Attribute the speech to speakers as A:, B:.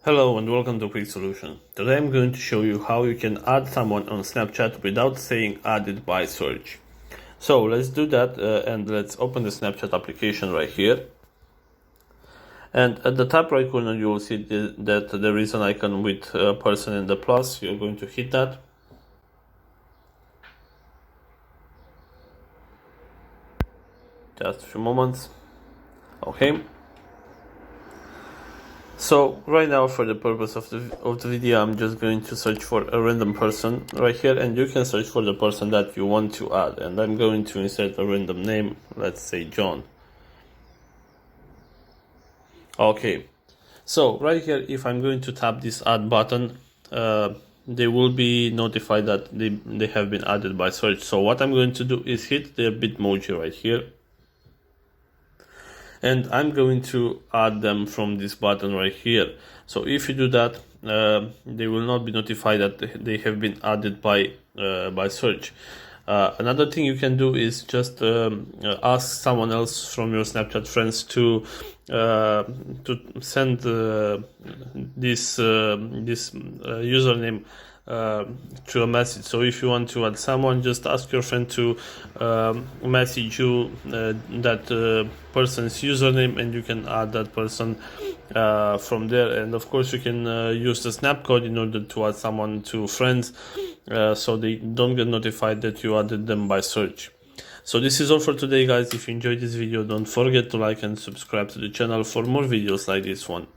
A: Hello and welcome to Quick Solution. Today I'm going to show you how you can add someone on Snapchat without saying added by search. So let's do that and let's open the Snapchat application right here. And at the top right corner you will see that there is an icon with a person and the plus. You're going to hit that. Just a few moments. Okay. So right now, for the purpose of the video, I'm just going to search for a random person right here, and you can search for the person that you want to add. And I'm going to insert a random name, let's say John. Okay, so right here, if I'm going to tap this add button, they will be notified that they have been added by search. So what I'm going to do is hit the Bitmoji right here. And I'm going to add them from this button right here. So if you do that, they will not be notified that they have been added by search. Another thing you can do is just ask someone else from your Snapchat friends to send this username to a message. So if you want to add someone, just ask your friend to message you that person's username, and you can add that person from there. And of course you can use the snap code in order to add someone to friends, so they don't get notified that you added them by search. So this is all for today, guys. If you enjoyed this video, don't forget to like and subscribe to the channel for more videos like this one.